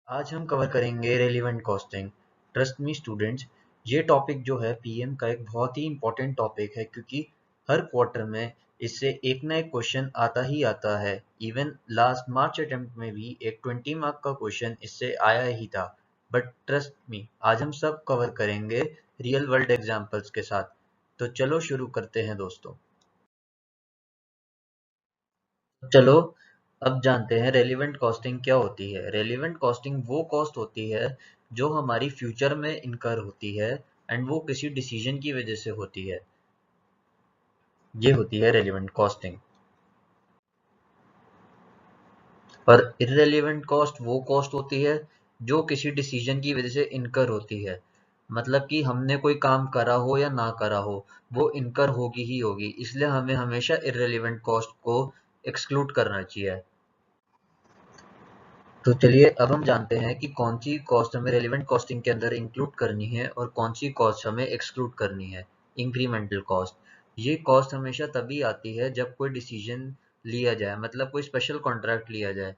आज हम कवर करेंगे relevant costing. Trust me students, ये टॉपिक जो है पीएम का एक बहुत ही इम्पोर्टेंट टॉपिक है क्योंकि हर क्वार्टर में इससे एक ना एक क्वेश्चन आता ही आता है। इवन लास्ट मार्च अटेम्प्ट में भी एक 20 मार्क का क्वेश्चन इससे आया ही था। बट ट्रस्ट मी, आज हम सब कवर करेंगे रियल वर्ल्ड एग्जाम्पल्स के साथ। तो चलो शुरू करते हैं दोस्तों। चलो अब जानते हैं रेलिवेंट कॉस्टिंग क्या होती है। रेलिवेंट कॉस्टिंग वो कॉस्ट होती है जो हमारी फ्यूचर में इनकर होती है एंड वो किसी डिसीजन की वजह से होती है। ये होती है रेलिवेंट कॉस्टिंग। और इररेलेवेंट कॉस्ट वो कॉस्ट होती है जो किसी डिसीजन की वजह से इनकर होती है। मतलब कि हमने कोई काम करा हो या ना करा हो, वो इनकर होगी ही होगी, इसलिए हमें हमेशा इररेलेवेंट कॉस्ट को एक्सक्लूड करना चाहिए। तो चलिए अब हम जानते हैं कि कौन सी कॉस्ट हमें रेलिवेंट कॉस्टिंग के अंदर इंक्लूड करनी है और कौन सी कॉस्ट हमें एक्सक्लूड करनी है। इंक्रीमेंटल कॉस्ट, ये कॉस्ट हमेशा तभी आती है जब कोई डिसीजन लिया जाए, मतलब कोई स्पेशल कॉन्ट्रैक्ट लिया जाए।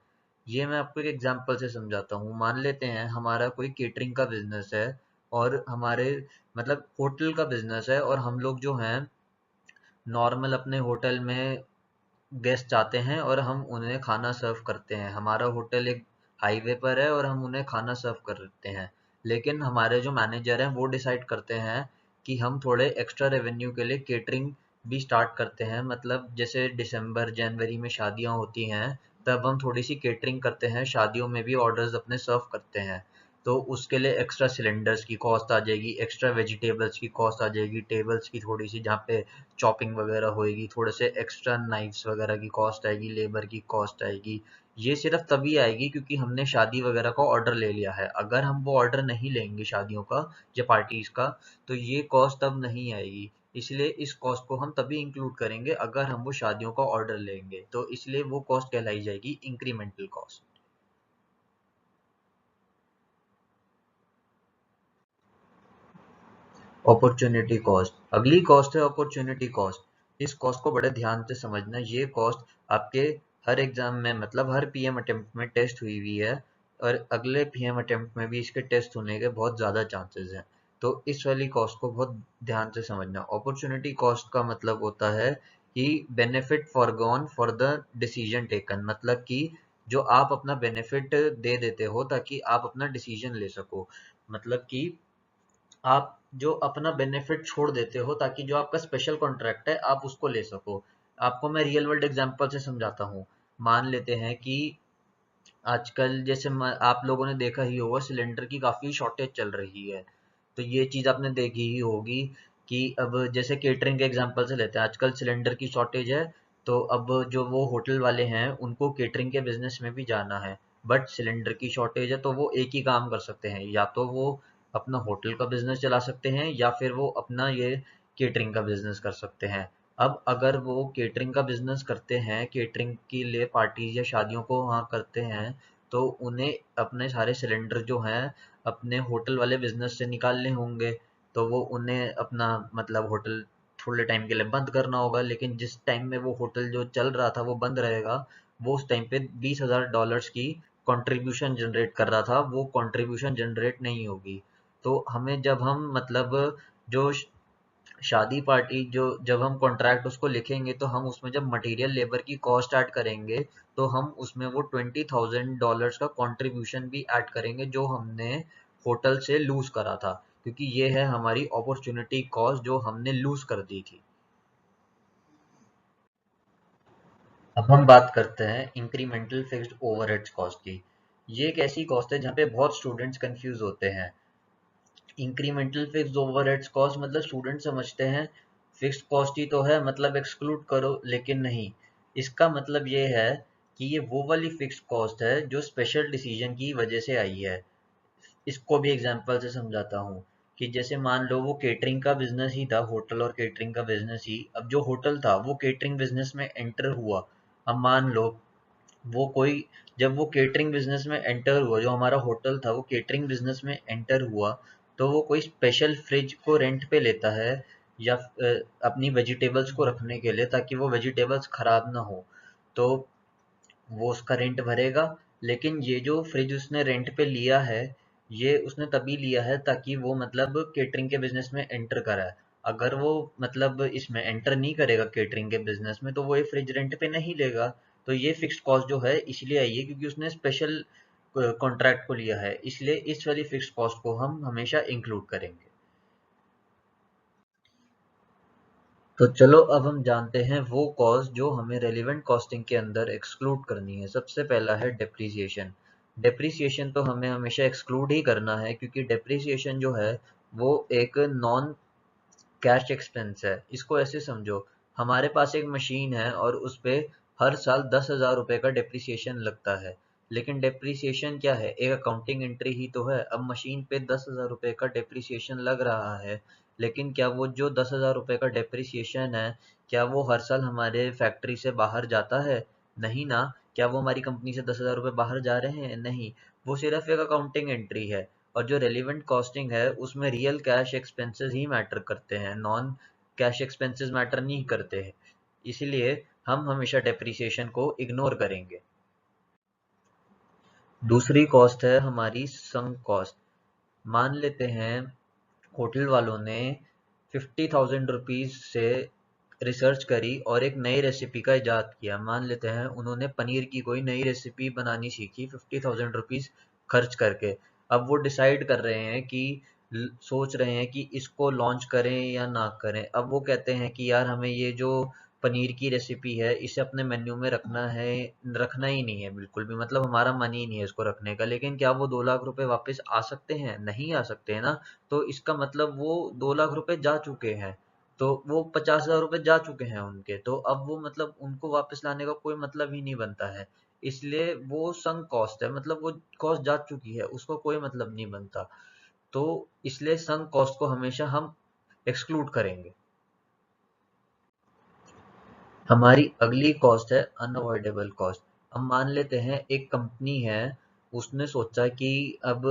ये मैं आपको एक एग्जांपल से समझाता हूँ। मान लेते हैं हमारा कोई केटरिंग का बिजनेस है और हमारे मतलब होटल का बिजनेस है, और हम लोग जो हैं नॉर्मल अपने होटल में गेस्ट आते हैं और हम उन्हें खाना सर्व करते हैं। हमारा होटल एक हाईवे पर है और हम उन्हें खाना सर्व करते हैं। लेकिन हमारे जो मैनेजर हैं वो डिसाइड करते हैं कि हम थोड़े एक्स्ट्रा रेवेन्यू के लिए केटरिंग भी स्टार्ट करते हैं। मतलब जैसे दिसंबर जनवरी में शादियां होती हैं, तब हम थोड़ी सी केटरिंग करते हैं, शादियों में भी ऑर्डर्स अपने सर्व करते हैं। तो उसके लिए एक्स्ट्रा सिलेंडर्स की कॉस्ट आ जाएगी, एक्स्ट्रा वेजिटेबल्स की कॉस्ट आ जाएगी, टेबल्स की थोड़ी सी जहाँ पे चॉपिंग वगैरह होएगी, थोड़े से एक्स्ट्रा नाइफ्स वगैरह की कॉस्ट आएगी, लेबर की कॉस्ट आएगी। ये सिर्फ तभी आएगी क्योंकि हमने शादी वगैरह का ऑर्डर ले लिया है। अगर हम वो ऑर्डर नहीं लेंगे शादियों का या पार्टीज का, तो ये कॉस्ट तब नहीं आएगी। इसलिए इस कॉस्ट को हम तभी इंक्लूड करेंगे अगर हम वो शादियों का ऑर्डर लेंगे, तो इसलिए वो कॉस्ट कहलाई जाएगी इंक्रीमेंटल कॉस्ट। अपॉर्चुनिटी कॉस्ट, अगली कॉस्ट है अपॉर्चुनिटी कॉस्ट। इस कॉस्ट को बड़े ध्यान से समझना। ये कॉस्ट आपके हर एग्जाम में, मतलब हर पीएम अटेम्प्ट में टेस्ट हुई है, और अगले पीएम अटेम्प्ट में भी इसके टेस्ट होने के बहुत ज़्यादा चांसेस हैं। तो इस वाली कॉस्ट को बहुत ध्यान से समझना। अपॉर्चुनिटी कॉस्ट का मतलब होता है कि benefit foregone for the decision taken. मतलब कि जो आप अपना बेनिफिट दे देते हो ताकि आप अपना डिसीजन ले सको। मतलब कि आप जो अपना बेनिफिट छोड़ देते हो ताकि जो आपका स्पेशल कॉन्ट्रैक्ट है आप उसको ले सको। आपको मैं रियल वर्ल्ड एग्जांपल से समझाता हूँ। मान लेते हैं कि आजकल जैसे आप लोगों ने देखा ही होगा, सिलेंडर की काफी शॉर्टेज चल रही है। तो ये चीज आपने देखी ही होगी कि अब जैसे केटरिंग के एग्जांपल से लेते हैं, आजकल सिलेंडर की शॉर्टेज है। तो अब जो वो होटल वाले हैं उनको केटरिंग के बिजनेस में भी जाना है, बट सिलेंडर की शॉर्टेज है, तो वो एक ही काम कर सकते हैं। या तो वो अपना होटल का बिजनेस चला सकते हैं या फिर वो अपना ये केटरिंग का बिजनेस कर सकते हैं। अब अगर वो केटरिंग का बिजनेस करते हैं, केटरिंग के लिए पार्टीज या शादियों को वहाँ करते हैं, तो उन्हें अपने सारे सिलेंडर जो हैं अपने होटल वाले बिजनेस से निकालने होंगे। तो वो उन्हें अपना मतलब होटल थोड़े टाइम के लिए बंद करना होगा, लेकिन जिस टाइम में वो होटल जो चल रहा था वो बंद रहेगा, वो उस टाइम पे $20,000 की कंट्रीब्यूशन जनरेट कर रहा था, वो कंट्रीब्यूशन जनरेट नहीं होगी। तो हमें जब हम मतलब जो शादी पार्टी जो जब हम कॉन्ट्रैक्ट उसको लिखेंगे, तो हम उसमें जब मटेरियल लेबर की कॉस्ट ऐड करेंगे, तो हम उसमें वो $20,000 का कंट्रीब्यूशन भी ऐड करेंगे जो हमने होटल से लूज करा था, क्योंकि ये है हमारी अपॉर्चुनिटी कॉस्ट जो हमने लूज कर दी थी। अब हम बात करते हैं इंक्रीमेंटल फिक्स्ड ओवरहेड्स कॉस्ट की। ये एक ऐसी कॉस्ट है जहाँ पे बहुत स्टूडेंट्स कंफ्यूज होते हैं। इंक्रीमेंटल फिक्स्ड ओवरहेड्स कॉस्ट मतलब स्टूडेंट समझते हैं फिक्स्ड कॉस्ट ही तो है, मतलब एक्सक्लूड करो, लेकिन नहीं। इसका मतलब ये है कि ये वो वाली फिक्स्ड कॉस्ट है जो स्पेशल डिसीजन की वजह से आई है। इसको भी एग्जांपल से समझाता हूँ कि जैसे मान लो वो केटरिंग का बिजनेस ही था, होटल और केटरिंग का बिजनेस ही। अब जो होटल था वो केटरिंग बिजनेस में एंटर हुआ। अब मान लो वो कोई जब वो केटरिंग बिजनेस में एंटर हुआ, जो हमारा होटल था वो केटरिंग बिजनेस में एंटर हुआ, तो वो कोई स्पेशल फ्रिज को रेंट पे लेता है या अपनी वेजिटेबल्स को रखने के लिए, ताकि वो वेजिटेबल्स खराब ना हो। तो वो उसका रेंट भरेगा। लेकिन ये जो फ्रिज उसने रेंट पे लिया है, ये उसने तभी लिया है ताकि वो मतलब केटरिंग के बिजनेस में एंटर करा है। अगर वो मतलब इसमें एंटर नहीं करेगा केटरिंग के बिजनेस में, तो वो ये फ्रिज रेंट पे नहीं लेगा। तो ये फिक्स्ड कॉस्ट जो है इसलिए आई है क्योंकि उसने स्पेशल कॉन्ट्रैक्ट को लिया है, इसलिए इस वाली फिक्स्ड कॉस्ट को हम हमेशा इंक्लूड करेंगे। तो चलो अब हम जानते हैं वो कॉस्ट जो हमें रेलिवेंट कॉस्टिंग के अंदर एक्सक्लूड करनी है। सबसे पहला है डेप्रिसिएशन। डेप्रिसिएशन तो हमें हमेशा एक्सक्लूड ही करना है क्योंकि डेप्रिसिएशन जो है वो एक नॉन कैश एक्सपेंस है। इसको ऐसे समझो, हमारे पास एक मशीन है और उस पे हर साल 10,000 रुपए का डेप्रिसिएशन लगता है। लेकिन डेप्रिसिएशन क्या है? एक अकाउंटिंग एंट्री ही तो है। अब मशीन पे 10,000 रुपए का डेप्रिसिएशन लग रहा है, लेकिन क्या वो जो 10,000 रुपए का डेप्रिसिएशन है, क्या वो हर साल हमारे फैक्ट्री से बाहर जाता है? नहीं ना। क्या वो हमारी कंपनी से 10,000 रुपए बाहर जा रहे हैं? नहीं। वो सिर्फ एक अकाउंटिंग एंट्री है। और जो रेलिवेंट कॉस्टिंग है उसमें रियल कैश एक्सपेंसेस ही मैटर करते हैं, नॉन कैश एक्सपेंसेस मैटर नहीं करते हैं। इसीलिए हम हमेशा डेप्रिसिएशन को इग्नोर करेंगे। दूसरी कॉस्ट है हमारी संक कॉस्ट। मान लेते हैं होटल वालों ने 50,000 रुपीज से रिसर्च करी और एक नई रेसिपी का इजाद किया। मान लेते हैं उन्होंने पनीर की कोई नई रेसिपी बनानी सीखी 50,000 रुपीज खर्च करके। अब वो डिसाइड कर रहे हैं कि सोच रहे हैं कि इसको लॉन्च करें या ना करें। अब वो कहते हैं कि यार हमें ये जो पनीर की रेसिपी है इसे अपने मेन्यू में रखना ही नहीं है बिल्कुल भी, मतलब हमारा मन ही नहीं है इसको रखने का। लेकिन क्या वो 2 लाख रुपए वापस आ सकते हैं? नहीं आ सकते हैं ना। तो इसका मतलब वो 2 लाख रुपए जा चुके हैं। तो वो 50,000 रुपए जा चुके हैं उनके, तो अब वो मतलब उनको वापस लाने का कोई मतलब ही नहीं बनता है। इसलिए वो संक कॉस्ट है, मतलब वो कॉस्ट जा चुकी है, उसको कोई मतलब नहीं बनता। तो इसलिए संक कॉस्ट को हमेशा हम एक्सक्लूड करेंगे। हमारी अगली कॉस्ट है अनअवॉइडेबल कॉस्ट। अब मान लेते हैं एक कंपनी है, उसने सोचा कि अब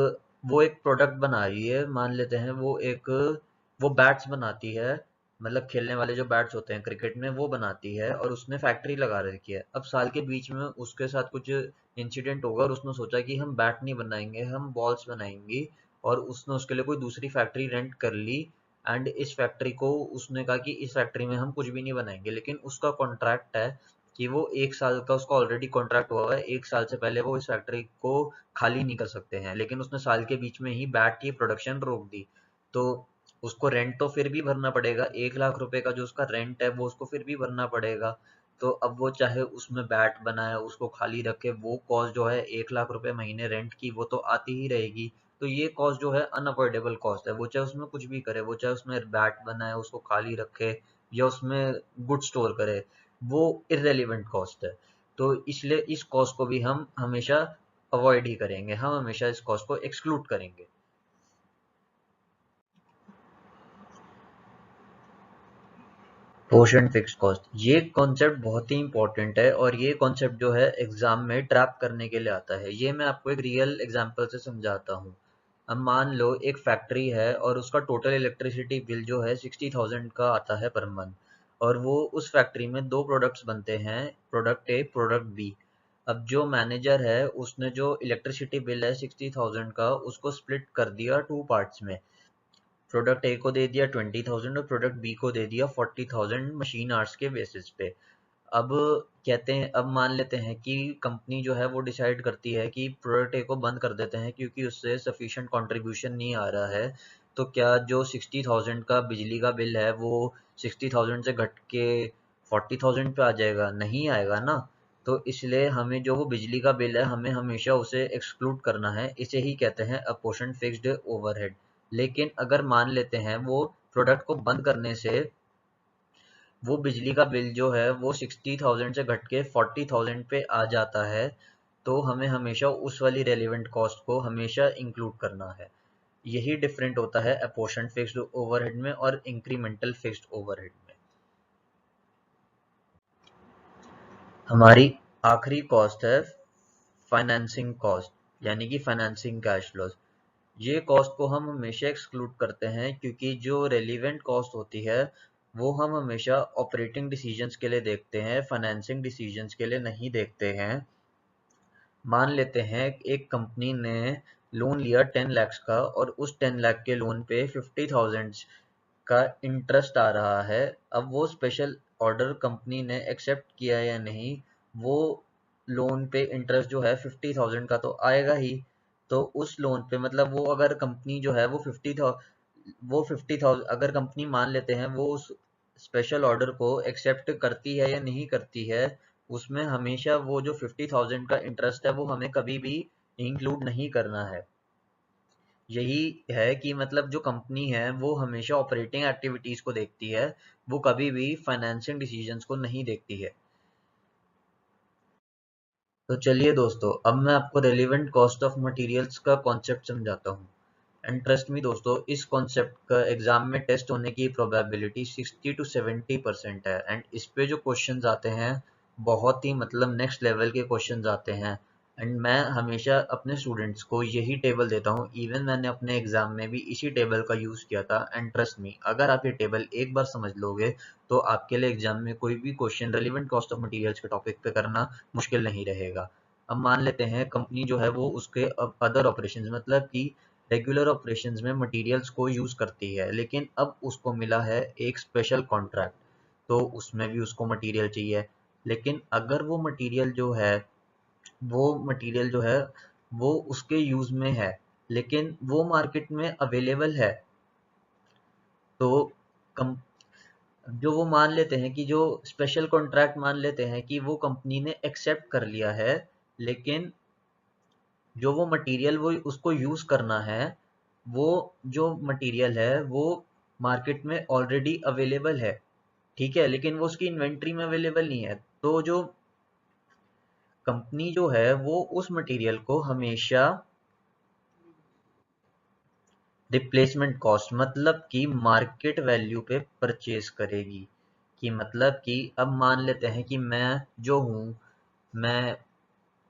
वो एक प्रोडक्ट बना रही है। मान लेते हैं वो बैट्स बनाती है, मतलब खेलने वाले जो बैट्स होते हैं क्रिकेट में वो बनाती है, और उसने फैक्ट्री लगा रखी है। अब साल के बीच में उसके साथ कुछ इंसिडेंट होगा और उसने सोचा कि हम बैट नहीं बनाएंगे, हम बॉल्स बनाएंगे। और उसने उसके लिए कोई दूसरी फैक्ट्री रेंट कर ली। एंड इस फैक्ट्री को उसने कहा कि इस फैक्ट्री में हम कुछ भी नहीं बनाएंगे, लेकिन उसका कॉन्ट्रैक्ट है कि वो 1 साल का उसका ऑलरेडी कॉन्ट्रैक्ट हुआ है, 1 साल से पहले वो इस फैक्ट्री को खाली नहीं कर सकते हैं। लेकिन उसने साल के बीच में ही बैट की प्रोडक्शन रोक दी। तो उसको रेंट तो फिर भी भरना पड़ेगा, 1 लाख रुपए का जो उसका रेंट है वो उसको फिर भी भरना पड़ेगा। तो अब वो चाहे उसमें बैट बनाए उसको खाली रखे, वो कॉस्ट जो है 1 लाख रुपए महीने रेंट की वो तो आती ही रहेगी। तो ये कॉस्ट जो है अनअवॉइडेबल कॉस्ट है। वो चाहे उसमें कुछ भी करे, वो चाहे उसमें बैट बनाए उसको खाली रखे या उसमें गुड स्टोर करे, वो इररेलेवेंट कॉस्ट है। तो इसलिए इस कॉस्ट को भी हम हमेशा अवॉइड ही करेंगे, हम हमेशा इस कॉस्ट को एक्सक्लूड करेंगे। पोर्शन फिक्स्ड कॉस्ट, ये कॉन्सेप्ट बहुत ही इंपॉर्टेंट है और ये कॉन्सेप्ट जो है एग्जाम में ट्रैप करने के लिए आता है। ये मैं आपको एक रियल एग्जांपल से समझाता हूँ। अब मान लो एक फैक्ट्री है और उसका टोटल इलेक्ट्रिसिटी बिल जो है 60,000 का आता है पर मंथ। और वो उस फैक्ट्री में दो प्रोडक्ट्स बनते हैं, प्रोडक्ट ए प्रोडक्ट बी। अब जो मैनेजर है उसने जो इलेक्ट्रिसिटी बिल है 60,000 का उसको स्प्लिट कर दिया टू पार्ट्स में। प्रोडक्ट ए को दे दिया 20,000 और प्रोडक्ट बी को दे दिया 40,000 मशीन आवर्स के बेसिस पे। अब कहते हैं, अब मान लेते हैं कि कंपनी जो है वो डिसाइड करती है कि प्रोडक्ट ए को बंद कर देते हैं क्योंकि उससे सफिशिएंट कंट्रीब्यूशन नहीं आ रहा है। तो क्या जो 60,000 का बिजली का बिल है वो 60,000 से घट के 40,000 पे आ जाएगा? नहीं आएगा ना। तो इसलिए हमें जो वो बिजली का बिल है हमें हमेशा उसे एक्सक्लूड करना है। इसे ही कहते हैं अपोर्शन फिक्स्ड ओवरहेड। लेकिन अगर मान लेते हैं वो प्रोडक्ट को बंद करने से वो बिजली का बिल जो है वो 60,000 से घट के 40,000 पे आ जाता है, तो हमें हमेशा उस वाली रेलिवेंट कॉस्ट को हमेशा इंक्लूड करना है। यही डिफरेंट होता है अपोर्शन फिक्स्ड ओवरहेड में और इंक्रीमेंटल फिक्स्ड ओवरहेड में। हमारी आखिरी कॉस्ट है फाइनेंसिंग कॉस्ट, यानी कि फाइनेंसिंग कैश फ्लोज। ये कॉस्ट को हम हमेशा एक्सक्लूड करते हैं क्योंकि जो रेलिवेंट कॉस्ट होती है वो हम हमेशा ऑपरेटिंग डिसीजंस के लिए देखते हैं, फाइनेंसिंग डिसीजंस के लिए नहीं देखते हैं। मान लेते हैं एक कंपनी ने लोन लिया 10 लाख का और उस 10 लाख के लोन पे 50,000 का इंटरेस्ट आ रहा है। अब वो स्पेशल ऑर्डर कंपनी ने एक्सेप्ट किया या नहीं, वो लोन पे इंटरेस्ट जो है 50,000 का तो आएगा ही। तो उस लोन पे मतलब वो अगर कंपनी जो है वो 50,000 अगर कंपनी मान लेते हैं वो उस स्पेशल ऑर्डर को एक्सेप्ट करती है या नहीं करती है, उसमें हमेशा वो जो 50,000 का इंटरेस्ट है वो हमें कभी भी इंक्लूड नहीं करना है। यही है कि मतलब जो कंपनी है वो हमेशा ऑपरेटिंग एक्टिविटीज को देखती है, वो कभी भी फाइनेंशियल डिसीजंस को नहीं देखती है। तो चलिए दोस्तों, अब मैं आपको रेलिवेंट कॉस्ट ऑफ मटेरियल्स का कॉन्सेप्ट समझाता हूँ। एंड ट्रस्ट मी दोस्तों, इस कॉन्सेप्ट का एग्जाम में टेस्ट होने की प्रोबेबिलिटी 60 to 70% है। एंड इस पे जो क्वेश्चंस आते हैं बहुत ही मतलब नेक्स्ट लेवल के क्वेश्चंस आते हैं। एंड मैं हमेशा अपने स्टूडेंट्स को यही टेबल देता हूँ, इवन मैंने अपने एग्जाम में भी इसी टेबल का यूज़ किया था। एंड ट्रस्ट मी, अगर आप ये टेबल एक बार समझ लोगे तो आपके लिए एग्जाम में कोई भी question relevant cost of materials के टॉपिक पे करना मुश्किल नहीं रहेगा। अब मान लेते हैं कंपनी जो है वो उसके अदर ऑपरेशंस मतलब कि रेगुलर ऑपरेशंस में मटेरियल्स को यूज़ करती है, लेकिन अब उसको मिला है एक स्पेशल कॉन्ट्रैक्ट, तो उसमें भी उसको मटेरियल चाहिए। लेकिन अगर वो मटेरियल जो है वो उसके यूज़ में है, लेकिन वो मार्केट में अवेलेबल है, तो कम जो वो मान लेते हैं कि जो स्पेशल कॉन्ट्रैक्ट मान लेते हैं कि वो कंपनी ने एक्सेप्ट कर लिया है, लेकिन जो वो मटेरियल वो उसको यूज़ करना है, वो जो मटेरियल है वो मार्केट में ऑलरेडी अवेलेबल है, ठीक है, लेकिन वो उसकी इन्वेंट्री में अवेलेबल नहीं है। तो जो कंपनी जो है वो उस मटेरियल को हमेशा रिप्लेसमेंट कॉस्ट मतलब कि मार्केट वैल्यू पे परचेज करेगी। कि मतलब कि अब मान लेते हैं कि मैं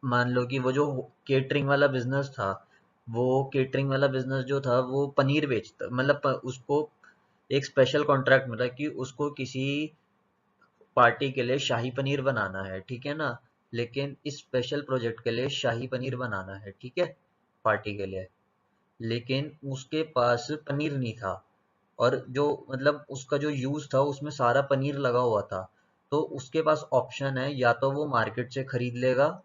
मान लो कि वो जो केटरिंग वाला बिजनेस था, वो केटरिंग वाला बिजनेस जो था वो पनीर बेचता मतलब उसको एक स्पेशल कॉन्ट्रैक्ट मिला कि उसको किसी पार्टी के लिए शाही पनीर बनाना है, ठीक है ना। लेकिन इस स्पेशल प्रोजेक्ट के लिए शाही पनीर बनाना है, ठीक है, पार्टी के लिए, लेकिन उसके पास पनीर नहीं था। और जो मतलब उसका जो यूज था उसमें सारा पनीर लगा हुआ था। तो उसके पास ऑप्शन है, या तो वो मार्केट से खरीद लेगा,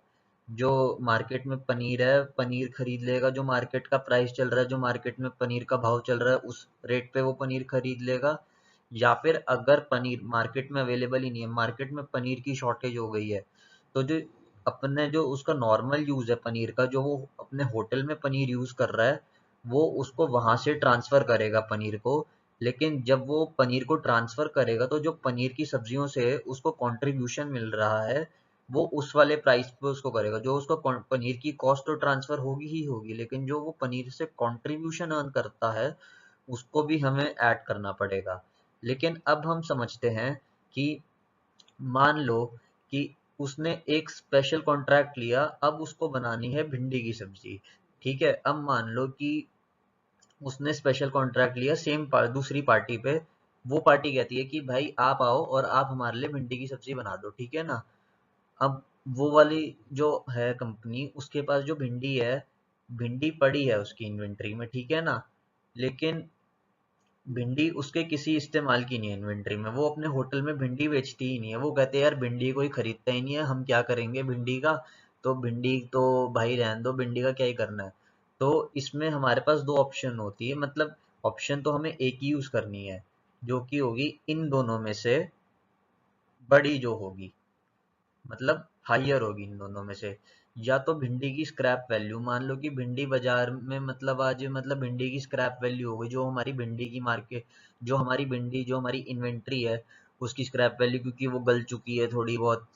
जो मार्केट में पनीर है पनीर खरीद लेगा, जो मार्केट का प्राइस चल रहा है, जो मार्केट में पनीर का भाव चल रहा है उस रेट पे वो पनीर खरीद लेगा। या फिर अगर पनीर मार्केट में अवेलेबल ही नहीं है, मार्केट में पनीर की शॉर्टेज हो गई है, तो जो अपने जो उसका नॉर्मल यूज है पनीर का, जो वो अपने होटल में पनीर यूज कर रहा है, वो उसको वहां से ट्रांसफर करेगा पनीर को। लेकिन जब वो पनीर को ट्रांसफर करेगा तो जो पनीर की सब्जियों से उसको कंट्रीब्यूशन मिल रहा है, वो उस वाले प्राइस पे उसको करेगा। जो उसको पनीर की कॉस्ट तो ट्रांसफर होगी ही होगी, लेकिन जो वो पनीर से कंट्रीब्यूशन अर्न करता है उसको भी हमें ऐड करना पड़ेगा। लेकिन अब हम समझते हैं कि मान लो कि उसने एक स्पेशल कॉन्ट्रैक्ट लिया, अब उसको बनानी है भिंडी की सब्जी, ठीक है। अब मान लो कि उसने स्पेशल कॉन्ट्रैक्ट लिया दूसरी पार्टी पे, वो पार्टी कहती है कि भाई आप आओ और आप हमारे लिए भिंडी की सब्जी बना दो, ठीक है ना। अब वो वाली जो है कंपनी, उसके पास जो भिंडी है, भिंडी पड़ी है उसकी इन्वेंट्री में, ठीक है ना, लेकिन भिंडी उसके किसी इस्तेमाल की नहीं है इन्वेंट्री में, वो अपने होटल में भिंडी बेचती ही नहीं है। वो कहते हैं यार भिंडी कोई खरीदता ही नहीं है, हम क्या करेंगे भिंडी का, तो भिंडी तो भाई रहने दो, भिंडी का क्या ही करना है। तो इसमें हमारे पास दो ऑप्शन होती है, मतलब ऑप्शन तो हमें एक ही यूज करनी है, जो कि होगी इन दोनों में से बड़ी जो होगी, मतलब हाइयर होगी इन दोनों में से। या तो भिंडी की स्क्रैप वैल्यू, मान लो कि भिंडी बाजार में मतलब आज मतलब भिंडी की स्क्रैप वैल्यू हो गई, जो हमारी भिंडी की मार्केट जो हमारी इन्वेंट्री है उसकी स्क्रैप वैल्यू, क्योंकि वो गल चुकी है, थोड़ी बहुत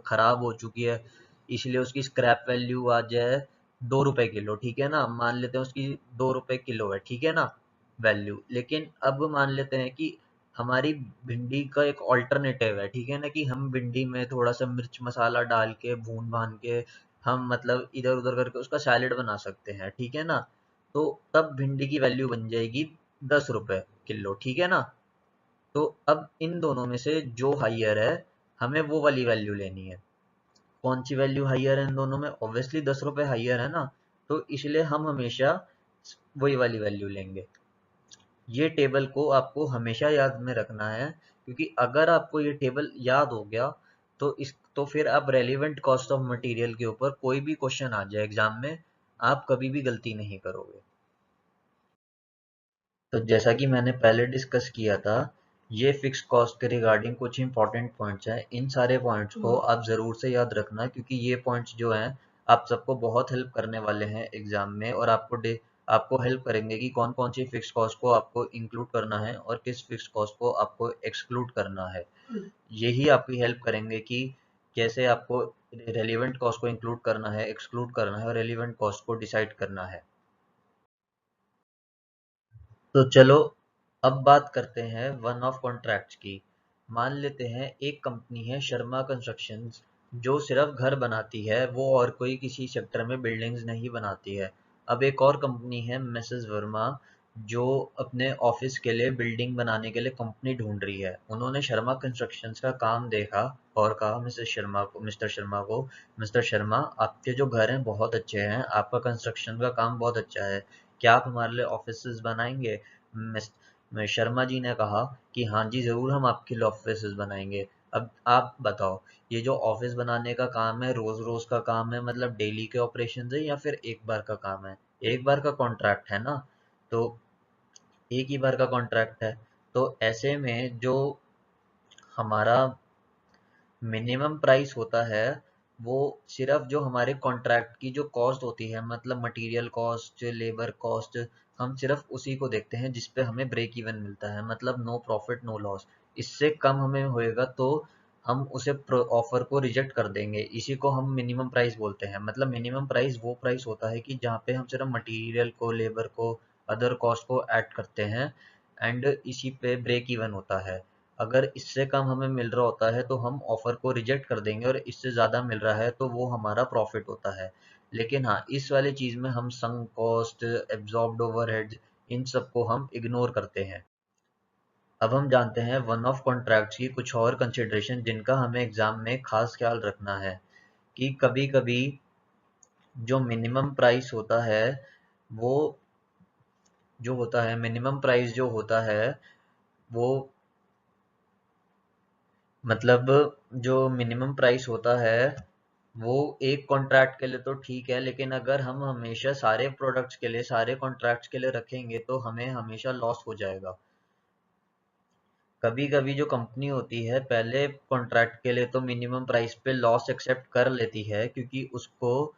खराब हो चुकी है, इसलिए उसकी स्क्रैप वैल्यू आ जाए 2 रुपए किलो, ठीक है ना। मान लेते हैं उसकी 2 रुपए किलो है, ठीक है ना, वैल्यू। लेकिन अब मान लेते हैं कि हमारी भिंडी का एक ऑल्टरनेटिव है, ठीक है ना, कि हम भिंडी में थोड़ा सा मिर्च मसाला डाल के भून भान के हम मतलब इधर उधर करके उसका सैलेड बना सकते हैं, ठीक है ना। तो तब भिंडी की वैल्यू बन जाएगी 10 रुपए किलो, ठीक है ना। तो अब इन दोनों में से जो हाइयर है, हमें वो वाली वैल्यू लेनी है। कौन सी वैल्यू हाइयर है इन दोनों में? ऑब्वियसली 10 रुपए हाइयर है ना, तो इसलिए हम हमेशा वही वाली वैल्यू लेंगे। ये टेबल को आपको हमेशा याद में रखना है, क्योंकि अगर आपको ये टेबल याद हो गया तो फिर आप रेलिवेंट कॉस्ट ऑफ मटेरियल के ऊपर कोई भी क्वेश्चन आ जाए एग्जाम में, आप कभी भी गलती नहीं करोगे। तो जैसा कि मैंने पहले डिस्कस किया था, ये फिक्स कॉस्ट के रिगार्डिंग कुछ इंपॉर्टेंट पॉइंट्स हैं। इन सारे पॉइंट्स को आप ज़रूर से याद रखना, क्योंकि ये पॉइंट्स जो हैं आप सबको बहुत हेल्प करने वाले हैं एग्जाम में, और आपको हेल्प करेंगे कि कौन कौन सी फिक्स कॉस्ट को आपको इंक्लूड करना है और किस फिक्स कॉस्ट को आपको एक्सक्लूड करना है। यही आपकी हेल्प करेंगे कि कैसे आपको रेलिवेंट कॉस्ट को इंक्लूड करना है, एक्सक्लूड करना है और रेलिवेंट कॉस्ट को डिसाइड करना है। तो चलो अब बात करते हैं वन ऑफ कॉन्ट्रैक्ट्स की। मान लेते हैं एक कंपनी है शर्मा कंस्ट्रक्शंस, जो सिर्फ घर बनाती है, वो और कोई किसी सेक्टर में बिल्डिंग्स नहीं बनाती है। अब एक और कंपनी है मिसेस वर्मा, जो अपने ऑफिस के लिए बिल्डिंग बनाने के लिए कंपनी ढूंढ रही है। उन्होंने शर्मा कंस्ट्रक्शंस का काम देखा और कहा मिस्टर शर्मा को, मिस्टर शर्मा, आपके जो घर हैं बहुत अच्छे हैं, आपका कंस्ट्रक्शन का काम बहुत अच्छा है, क्या आप हमारे लिए ऑफिसेज बनाएंगे? शर्मा जी ने कहा कि हाँ जी ज़रूर, हम आपके लिए ऑफिसेज बनाएंगे। अब आप बताओ, ये जो ऑफिस बनाने का काम है रोज रोज का काम है, मतलब डेली के ऑपरेशन है, या फिर एक बार का काम है? एक बार का कॉन्ट्रैक्ट है ना, तो एक ही बार का कॉन्ट्रैक्ट है। तो ऐसे में जो हमारा मिनिमम प्राइस होता है, वो सिर्फ जो हमारे कॉन्ट्रैक्ट की जो कॉस्ट होती है, मतलब मटेरियल कॉस्ट, लेबर कॉस्ट, हम सिर्फ उसी को देखते हैं जिस पे हमें ब्रेक इवन मिलता है, मतलब नो प्रॉफिट नो लॉस। इससे कम हमें होएगा तो हम उसे ऑफर को रिजेक्ट कर देंगे। इसी को हम मिनिमम प्राइस बोलते हैं। मतलब मिनिमम प्राइस वो प्राइस होता है कि जहाँ पे हम सिर्फ मटेरियल को, लेबर को, अदर कॉस्ट को ऐड करते हैं, एंड इसी पे ब्रेक इवन होता है। अगर इससे कम हमें मिल रहा होता है तो हम ऑफर को रिजेक्ट कर देंगे, और इससे ज़्यादा मिल रहा है तो वो हमारा प्रॉफिट होता है। लेकिन हाँ, इस वाली चीज़ में हम संक कॉस्ट, एब्जॉर्ब्ड ओवरहेड्स, इन सबको हम इग्नोर करते हैं। अब हम जानते हैं वन ऑफ कॉन्ट्रैक्ट्स की कुछ और कंसिडरेशन जिनका हमें एग्जाम में खास ख्याल रखना है, कि कभी कभी जो मिनिमम प्राइस होता है, वो जो होता है मिनिमम प्राइस जो होता है वो, मतलब जो मिनिमम प्राइस होता है वो एक कॉन्ट्रैक्ट के लिए तो ठीक है, लेकिन अगर हम हमेशा सारे प्रोडक्ट्स के लिए, सारे कॉन्ट्रैक्ट्स के लिए रखेंगे तो हमें हमेशा लॉस हो जाएगा। कभी कभी जो कंपनी होती है पहले कॉन्ट्रैक्ट के लिए तो मिनिमम प्राइस पे लॉस एक्सेप्ट कर लेती है, क्योंकि उसको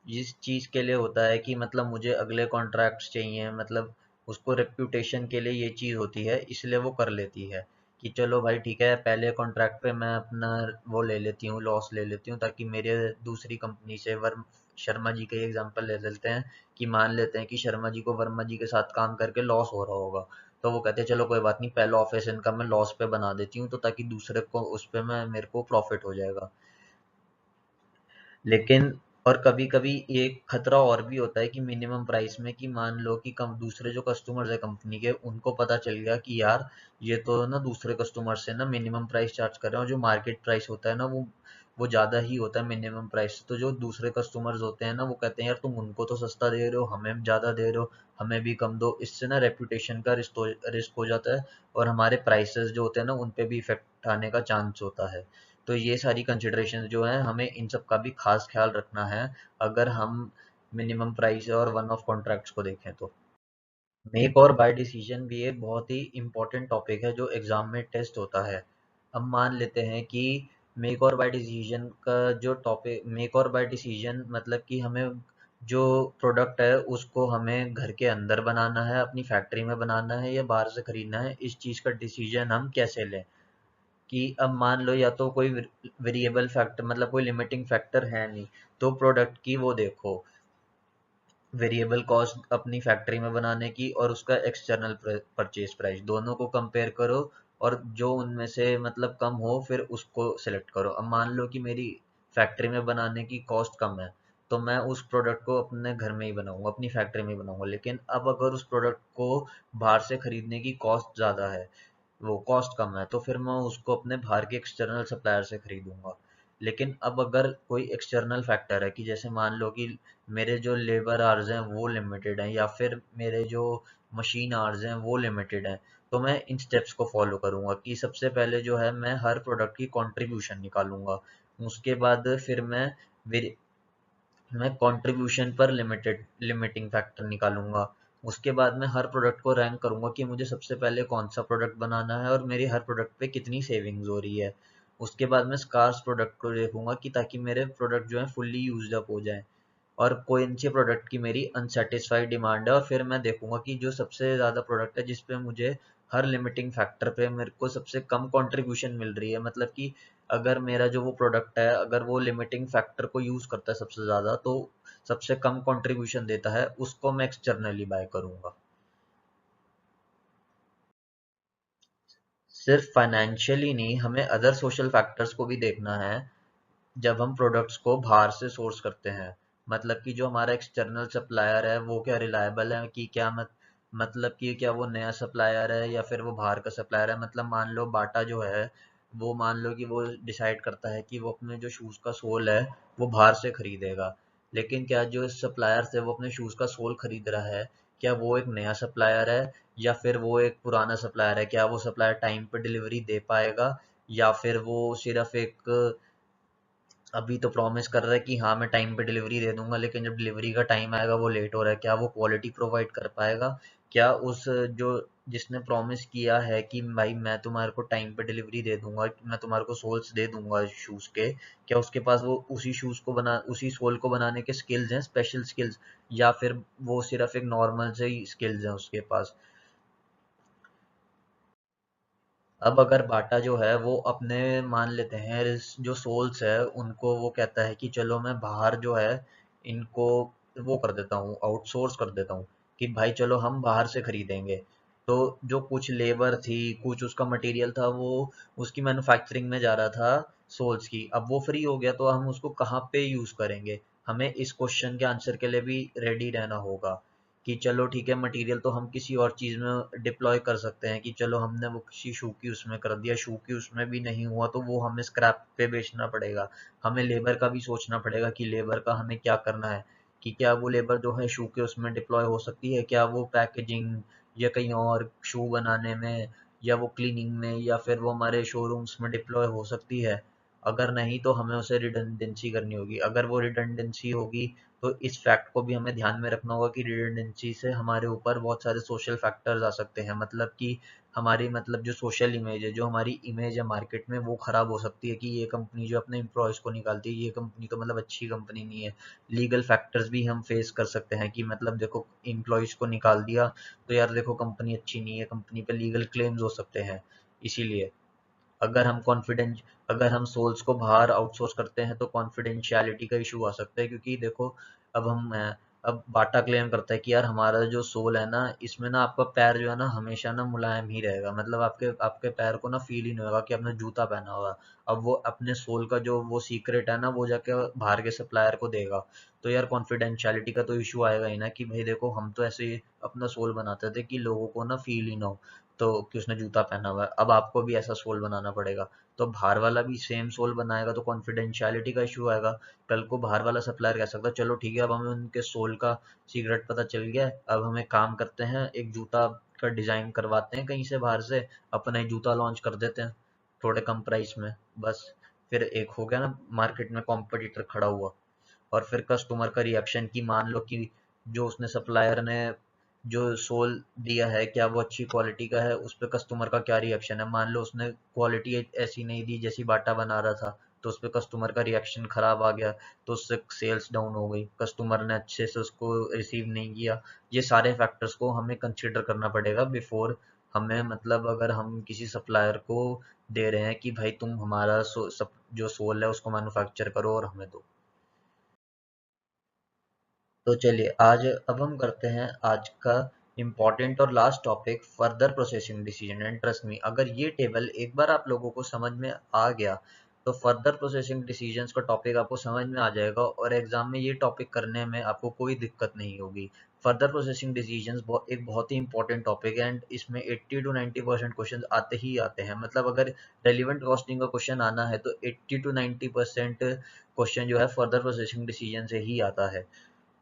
इस चीज़ के लिए होता है कि मतलब मुझे अगले कॉन्ट्रैक्ट्स चाहिए, मतलब उसको रेप्यूटेशन के लिए ये चीज़ होती है, इसलिए वो कर लेती है कि चलो भाई ठीक है, पहले कॉन्ट्रैक्ट पे मैं अपना वो ले लेती हूँ, लॉस ले लेती हूँ, ताकि मेरे दूसरी कंपनी से वर्म शर्मा जी का एग्जांपल ले लेते हैं, कि मान लेते हैं कि शर्मा जी को वर्मा जी के साथ काम करके लॉस हो रहा होगा, तो वो कहते हैं चलो कोई बात नहीं, पहला ऑफिस इनका मैं लॉस पे बना देती हूँ, तो ताकि दूसरे को उस पे मैं मेरे को प्रॉफिट हो जाएगा। लेकिन और कभी कभी ये खतरा और भी होता है कि मिनिमम प्राइस में, कि मान लो कि कम दूसरे जो कस्टमर्स है कंपनी के, उनको पता चल गया कि यार ये तो ना दूसरे कस्टमर से ना मिनिमम प्राइस चार्ज कर रहे हैं, और जो मार्केट प्राइस होता है ना वो ज़्यादा ही होता है मिनिमम प्राइस। तो जो दूसरे कस्टमर्स होते हैं ना, वो कहते हैं यार तुम उनको तो सस्ता दे रहे हो, हमें ज़्यादा दे रहे हो, हमें भी कम दो। इससे ना रेपुटेशन का रिस्क हो जाता है, और हमारे प्राइसेस जो होते हैं ना उन पे भी इफेक्ट आने का चांस होता है। तो ये सारी कंसिडरेशन जो है, हमें इन सब का भी खास ख्याल रखना है अगर हम मिनिमम प्राइस और वन ऑफ कॉन्ट्रैक्ट्स को देखें तो। मेक और बाय डिसीजन भी एक बहुत ही इम्पोर्टेंट टॉपिक है जो एग्जाम में टेस्ट होता है। अब मान लेते हैं कि मेक और बाय डिसीजन का जो टॉपिक, मेक और बाय डिसीजन मतलब कि हमें जो प्रोडक्ट है उसको हमें घर के अंदर बनाना है, अपनी फैक्ट्री में बनाना है, या बाहर से खरीदना है, इस चीज़ का डिसीजन हम कैसे लें। कि अब मान लो या तो कोई वेरिएबल फैक्टर, मतलब कोई लिमिटिंग फैक्टर है नहीं, तो प्रोडक्ट की वो देखो, वेरिएबल कॉस्ट अपनी फैक्ट्री में बनाने की और उसका एक्सटर्नल परचेज प्राइस, दोनों को कंपेयर करो, और जो उनमें से मतलब कम हो फिर उसको सिलेक्ट करो। अब मान लो कि मेरी फैक्ट्री में बनाने की कॉस्ट कम है, तो मैं उस प्रोडक्ट को अपने घर में ही बनाऊंगा, अपनी फैक्ट्री में ही बनाऊंगा। लेकिन अब अगर उस प्रोडक्ट को बाहर से खरीदने की कॉस्ट ज़्यादा है, वो कॉस्ट कम है, तो फिर मैं उसको अपने बाहर के एक्सटर्नल सप्लायर से खरीदूंगा। लेकिन अब अगर कोई एक्सटर्नल फैक्टर है कि जैसे मान लो कि मेरे जो लेबर आवर्स हैं वो लिमिटेड हैं, या फिर मेरे जो मशीन आवर्स हैं वो लिमिटेड हैं, तो मैं इन स्टेप्स को फॉलो करूंगा कि सबसे पहले जो है मैं हर प्रोडक्ट की कंट्रीब्यूशन निकालूंगा। उसके बाद फिर मैं कंट्रीब्यूशन पर लिमिटिंग फैक्टर निकालूंगा। उसके बाद मैं हर प्रोडक्ट को रैंक करूंगा कि मुझे सबसे पहले कौन सा प्रोडक्ट बनाना है और मेरी हर प्रोडक्ट पे कितनी सेविंग्स हो रही है। उसके बाद मैं स्कार्स प्रोडक्ट को देखूंगा कि ताकि मेरे प्रोडक्ट जो है फुल्ली यूज्ड अप हो जाएं, और कौन से प्रोडक्ट की मेरी अनसेटिस्फाइड डिमांड है, और फिर मैं देखूंगा कि जो सबसे ज़्यादा प्रोडक्ट है जिस पे मुझे हर लिमिटिंग फैक्टर पे मेरे को सबसे कम कंट्रीब्यूशन मिल रही है, मतलब कि अगर मेरा जो वो प्रोडक्ट है अगर वो लिमिटिंग फैक्टर को यूज़ करता है सबसे ज़्यादा, तो सबसे कम कंट्रीब्यूशन देता है, उसको मैं एक्सटर्नली बाय करूंगा। सिर्फ फाइनेंशियली नहीं, हमें अदर सोशल फैक्टर्स को भी देखना है जब हम प्रोडक्ट्स को बाहर से सोर्स करते हैं। मतलब कि जो हमारा एक्सटर्नल सप्लायर है वो क्या रिलायबल है, कि क्या मतलब कि क्या वो नया सप्लायर है या फिर वो बाहर का सप्लायर है। मतलब मान लो बाटा जो है वो, मान लो कि वो डिसाइड करता है कि वो अपने जो शूज़ का सोल है वो बाहर से खरीदेगा, लेकिन क्या जो सप्लायर से वो अपने शूज़ का सोल खरीद रहा है, क्या वो एक नया सप्लायर है या फिर वो एक पुराना सप्लायर है? क्या वो सप्लायर टाइम पे डिलीवरी दे पाएगा, या फिर वो सिर्फ एक अभी तो प्रॉमिस कर रहा है कि हाँ मैं टाइम पे डिलीवरी दे दूंगा, लेकिन जब डिलीवरी का टाइम आएगा वो लेट हो रहा है? क्या वो क्वालिटी प्रोवाइड कर पाएगा? क्या उस जो जिसने प्रॉमिस किया है कि भाई मैं तुम्हारे को टाइम पे डिलीवरी दे दूंगा, मैं तुम्हारे को सोल्स दे दूंगा शूज के, क्या उसके पास वो उसी सोल को बनाने के स्किल्स हैं, स्पेशल स्किल्स, या फिर वो सिर्फ एक नॉर्मल से ही स्किल्स हैं उसके पास? अब अगर बाटा जो है वो अपने मान लेते हैं जो सोल्स है उनको वो कहता है कि चलो मैं बाहर जो है इनको वो कर देता हूँ, आउटसोर्स कर देता हूँ, कि भाई चलो हम बाहर से खरीदेंगे। तो जो कुछ लेबर थी, कुछ उसका मटेरियल था, वो उसकी मैन्युफैक्चरिंग में जा रहा था सोल्स की, अब वो फ्री हो गया तो हम उसको कहाँ पे यूज करेंगे? हमें इस क्वेश्चन के आंसर के लिए भी रेडी रहना होगा कि चलो ठीक है मटेरियल तो हम किसी और चीज़ में डिप्लॉय कर सकते हैं, कि चलो हमने वो किसी शू की उसमें कर दिया, शू की उसमें भी नहीं हुआ तो वो हमें स्क्रैप पे बेचना पड़ेगा। हमें लेबर का भी सोचना पड़ेगा कि लेबर का हमें क्या करना है, कि क्या वो लेबर जो है शू के उसमें डिप्लॉय हो सकती है, क्या वो पैकेजिंग या कहीं और शू बनाने में, या वो क्लीनिंग में, या फिर वो हमारे शोरूम्स में डिप्लॉय हो सकती है? अगर नहीं तो हमें उसे रिडंडेंसी करनी होगी। अगर वो रिडंडेंसी होगी तो इस फैक्ट को भी हमें ध्यान में रखना होगा कि रिडंडेंसी से हमारे ऊपर बहुत सारे सोशल फैक्टर्स आ सकते हैं। मतलब कि हमारी मतलब जो सोशल इमेज है, जो हमारी इमेज है मार्केट में, वो खराब हो सकती है कि ये कंपनी जो अपने एम्प्लॉयज़ को निकालती है, ये कंपनी तो मतलब अच्छी कंपनी नहीं है। लीगल फैक्टर्स भी हम फेस कर सकते हैं कि मतलब देखो एम्प्लॉयज़ को निकाल दिया तो यार देखो कंपनी अच्छी नहीं है, कंपनी पे लीगल क्लेम्स हो सकते हैं। इसीलिए अगर हम कॉन्फिडेंस अगर हम सोल्स को बाहर आउटसोर्स करते हैं तो कॉन्फिडेंशियलिटी का इशू आ सकता है, क्योंकि देखो अब बाटा क्लेम करता है कि यार हमारा जो सोल है ना इसमें ना आपका पैर जो है ना हमेशा ना मुलायम ही रहेगा, मतलब आपके आपके पैर को ना फील ही नहीं होगा कि आपने जूता पहना हुआ है। अब वो अपने सोल का जो वो सीक्रेट है ना वो जाके बाहर के सप्लायर को देगा, तो यार कॉन्फिडेंशियलिटी का तो इशू आएगा ही ना, कि भाई देखो हम तो ऐसे ही अपना सोल बनाते थे कि लोगों को ना फील ही ना हो तो कि उसने जूता पहना हुआ है। अब आपको भी ऐसा सोल बनाना पड़ेगा, तो बाहर वाला भी सेम सोल बनाएगा तो कॉन्फिडेंशियलिटी का इशू आएगा। कल को बाहर वाला सप्लायर कह सकता है चलो ठीक है अब हमें उनके सोल का सीक्रेट पता चल गया है, अब हमें काम करते हैं एक जूता का डिजाइन करवाते हैं कहीं से बाहर से, अपना ही जूता लॉन्च कर देते हैं थोड़े कम प्राइस में, बस। फिर एक हो गया ना मार्केट में कॉम्पिटिटर खड़ा हुआ। और फिर कस्टमर का रिएक्शन, कि मान लो कि जो उसने सप्लायर ने जो सोल दिया है क्या वो अच्छी क्वालिटी का है, उस पे कस्टमर का क्या रिएक्शन है। मान लो उसने क्वालिटी ऐसी नहीं दी जैसी बाटा बना रहा था, तो उस पे कस्टमर का रिएक्शन खराब आ गया, तो उससे सेल्स डाउन हो गई, कस्टमर ने अच्छे से उसको रिसीव नहीं किया। ये सारे फैक्टर्स को हमें कंसिडर करना पड़ेगा बिफोर हमें, मतलब अगर हम किसी सप्लायर को दे रहे हैं कि भाई तुम हमारा जो सोल है उसको मैन्युफैक्चर करो और हमें दो। तो चलिए आज अब हम करते हैं आज का इम्पोर्टेंट और last topic, further processing decision. And trust me, अगर ये टेबल एक बार आप लोगों को समझ में आ गया तो फर्दर प्रोसेसिंग डिसीजंस का टॉपिक आपको समझ में आ जाएगा और एग्जाम में ये टॉपिक करने में आपको कोई दिक्कत नहीं होगी। फर्दर प्रोसेसिंग डिसीजंस एक बहुत ही इंपॉर्टेंट टॉपिक है एंड इसमें 80 to 90% क्वेश्चन आते ही आते हैं। मतलब अगर रेलिवेंट कॉस्टिंग का क्वेश्चन आना है तो 80 to 90% क्वेश्चन जो है फर्दर प्रोसेसिंग डिसीजन से ही आता है।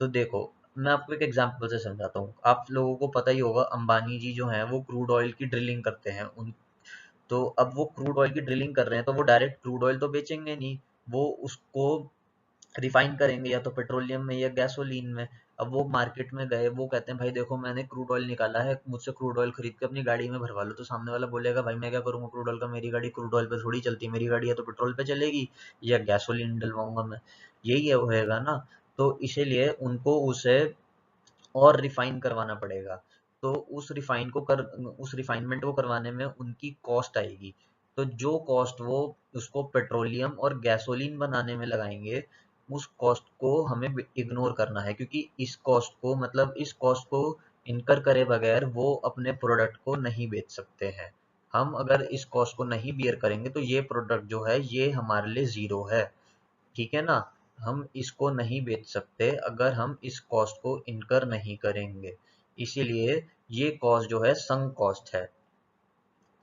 तो देखो, मैं आपको एक एग्जांपल से समझाता हूँ। आप लोगों को पता ही होगा, अंबानी जी जो हैं वो क्रूड ऑयल की ड्रिलिंग करते हैं। उन तो अब वो क्रूड ऑयल की ड्रिलिंग कर रहे हैं तो वो डायरेक्ट क्रूड ऑयल तो बेचेंगे नहीं, वो उसको रिफाइन करेंगे या तो पेट्रोलियम में या गैसोलीन में। अब वो मार्केट में गए, वो कहते हैं भाई देखो मैंने क्रूड ऑयल निकाला है, मुझसे क्रूड ऑयल खरीद के अपनी गाड़ी में भरवा लो। तो सामने वाला बोलेगा भाई मैं क्या करूंगा क्रूड ऑयल का, मेरी गाड़ी क्रूड ऑयल पे थोड़ी चलती, मेरी गाड़ी या तो पेट्रोल पे चलेगी या गैसोलीन डलवाऊंगा मैं, यही है होएगा ना। तो इसीलिए उनको उसे और रिफाइन करवाना पड़ेगा। तो उस रिफाइनमेंट को करवाने में उनकी कॉस्ट आएगी। तो जो कॉस्ट वो उसको पेट्रोलियम और गैसोलीन बनाने में लगाएंगे, उस कॉस्ट को हमें इग्नोर करना है, क्योंकि इस कॉस्ट को इनकर करे बगैर वो अपने प्रोडक्ट को नहीं बेच सकते हैं। हम अगर इस कॉस्ट को नहीं बियर करेंगे तो ये प्रोडक्ट जो है ये हमारे लिए ज़ीरो है, ठीक है ना। हम इसको नहीं बेच सकते अगर हम इस कॉस्ट को इनकर नहीं करेंगे। इसीलिए ये कॉस्ट जो है संक कॉस्ट है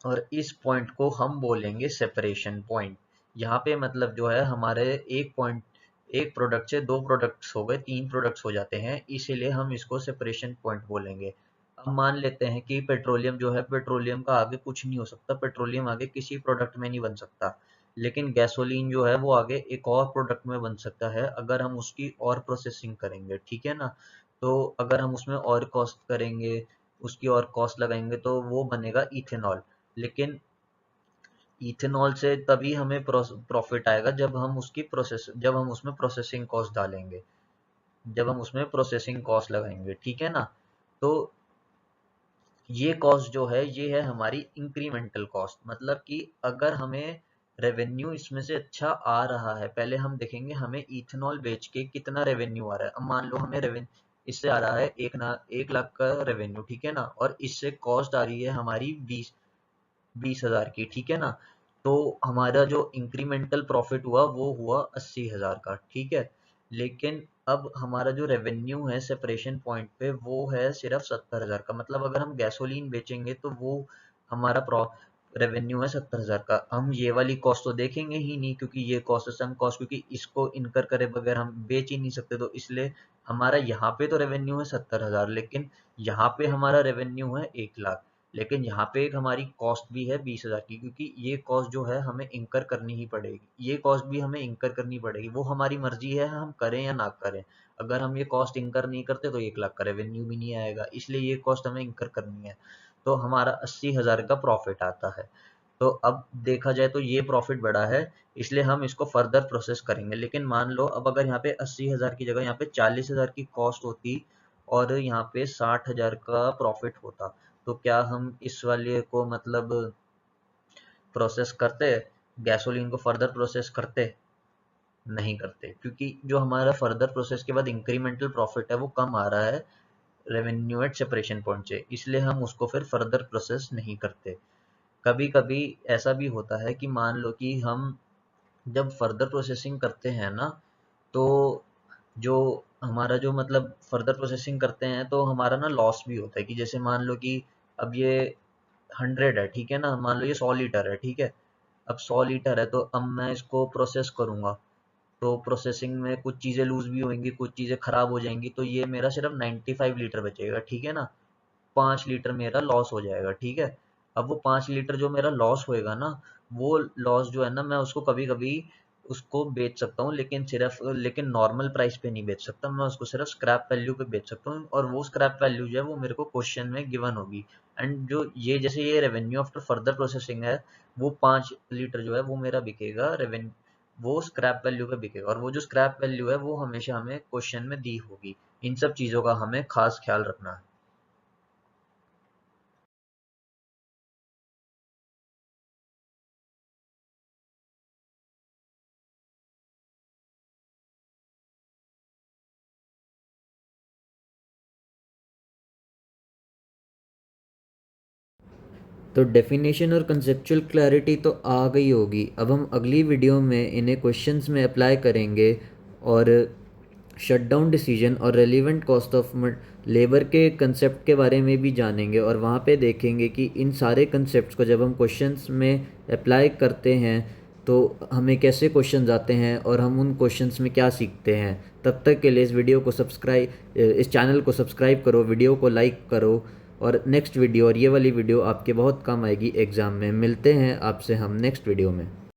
और इस पॉइंट को हम बोलेंगे सेपरेशन पॉइंट। यहाँ पे मतलब जो है हमारे एक प्रोडक्ट से दो प्रोडक्ट्स हो गए, तीन प्रोडक्ट्स हो जाते हैं, इसीलिए हम इसको सेपरेशन पॉइंट बोलेंगे। अब मान लेते हैं कि पेट्रोलियम जो है, पेट्रोलियम का आगे कुछ नहीं हो सकता, पेट्रोलियम आगे किसी प्रोडक्ट में नहीं बन सकता। लेकिन गैसोलीन जो है वो आगे एक और प्रोडक्ट में बन सकता है अगर हम उसकी और प्रोसेसिंग करेंगे, ठीक है ना। तो अगर हम उसमें और कॉस्ट करेंगे, उसकी और कॉस्ट लगाएंगे तो वो बनेगा इथेनॉल। लेकिन इथेनॉल से तभी हमें प्रॉफिट आएगा जब हम उसमें प्रोसेसिंग कॉस्ट डालेंगे, जब हम उसमें प्रोसेसिंग कॉस्ट लगाएंगे, ठीक है ना। तो ये कॉस्ट जो है ये है हमारी इंक्रीमेंटल कॉस्ट। मतलब कि अगर हमें रेवेन्यू इसमें से अच्छा आ रहा है, पहले हम देखेंगे हमें इथेनॉल बेच के कितना रेवेन्यू आ रहा है। अब मान लो हमें रेवेन्यू इससे आ रहा है 1 लाख का रेवेन्यू, ठीक है ना, और इससे कॉस्ट आ रही है हमारी 20,000 की, ठीक है ना। तो हमारा जो इंक्रीमेंटल प्रॉफिट हुआ वो हुआ 80,000 का, ठीक है। लेकिन अब हमारा जो रेवेन्यू है सेपरेशन पॉइंट पे वो है सिर्फ 70,000 का। मतलब अगर हम गैसोलीन बेचेंगे तो वो हमारा रेवेन्यू है 70,000 का। हम ये वाली कॉस्ट तो देखेंगे ही नहीं, क्योंकि ये कॉस्ट है सम कॉस्ट, क्योंकि इसको इनकर करे बगैर हम बेच ही नहीं सकते। तो इसलिए हमारा यहाँ पे तो रेवेन्यू है 70,000, लेकिन यहाँ पे हमारा रेवेन्यू है 1 लाख। लेकिन यहाँ पे एक हमारी कॉस्ट भी है 20,000 की, क्योंकि ये कॉस्ट जो है हमें इंकर करनी ही पड़ेगी, ये कॉस्ट भी हमें इंकर करनी पड़ेगी। वो हमारी मर्जी है हम करें या ना करें। अगर हम ये कॉस्ट इंकर नहीं करते तो 1 लाख का रेवेन्यू भी नहीं आएगा, इसलिए ये कॉस्ट हमें इंकर करनी है। तो हमारा 80,000 का प्रॉफिट आता है। तो अब देखा जाए तो ये प्रॉफिट बड़ा है, इसलिए हम इसको फर्दर प्रोसेस करेंगे। लेकिन मान लो अब अगर यहाँ पे 80,000 की जगह यहाँ पे 40,000 की कॉस्ट होती और यहाँ पे 60,000 का प्रॉफिट होता, तो क्या हम इस वाले को मतलब प्रोसेस करते, गैसोलीन को फर्दर प्रोसेस करते? नहीं करते, क्योंकि जो हमारा फर्दर प्रोसेस के बाद इंक्रीमेंटल प्रॉफिट है वो कम आ रहा है रेवेन्यू एट सेपरेशन पॉइंट से, इसलिए हम उसको फिर फर्दर प्रोसेस नहीं करते। कभी कभी ऐसा भी होता है कि मान लो कि हम जब फर्दर प्रोसेसिंग करते हैं ना, तो जो हमारा जो मतलब फर्दर प्रोसेसिंग करते हैं तो हमारा ना लॉस भी होता है। कि जैसे मान लो कि अब ये 100 है, ठीक है ना, मान लो ये 100 लीटर है, ठीक है। अब 100 लीटर है तो अब मैं इसको प्रोसेस करूंगा, तो प्रोसेसिंग में कुछ चीज़ें लूज भी होंगी, कुछ चीज़ें खराब हो जाएंगी, तो ये मेरा सिर्फ 95 लीटर बचेगा, ठीक है ना। 5 लीटर मेरा लॉस हो जाएगा, ठीक है। अब वो 5 लीटर जो मेरा लॉस होएगा ना, वो लॉस जो है ना मैं उसको कभी कभी उसको बेच सकता हूँ, लेकिन नॉर्मल प्राइस पे नहीं बेच सकता, मैं उसको सिर्फ स्क्रैप वैल्यू पे बेच सकता हूँ, और वो स्क्रैप वैल्यू जो है वो मेरे को क्वेश्चन में गिवन होगी। एंड जो ये जैसे ये रेवेन्यू आफ्टर फर्दर प्रोसेसिंग है, वो 5 लीटर जो है वो मेरा बिकेगा रेवेन्यू, वो स्क्रैप वैल्यू पे बिकेगा, और वो जो स्क्रैप वैल्यू है वो हमेशा हमें क्वेश्चन में दी होगी। इन सब चीज़ों का हमें खास ख्याल रखना है। तो डेफिनेशन और कंसेप्चुअल क्लैरिटी तो आ गई होगी। अब हम अगली वीडियो में इन्हें क्वेश्चंस में अप्लाई करेंगे और शटडाउन डिसीजन और रेलिवेंट कॉस्ट ऑफ लेबर के कंसेप्ट के बारे में भी जानेंगे और वहाँ पे देखेंगे कि इन सारे कंसेप्ट को जब हम क्वेश्चंस में अप्लाई करते हैं तो हमें कैसे क्वेश्चंस आते हैं और हम उन क्वेश्चंस में क्या सीखते हैं। तब तक के लिए इस चैनल को सब्सक्राइब करो, वीडियो को लाइक करो और नेक्स्ट वीडियो और ये वाली वीडियो आपके बहुत काम आएगी एग्ज़ाम में। मिलते हैं आपसे हम नेक्स्ट वीडियो में।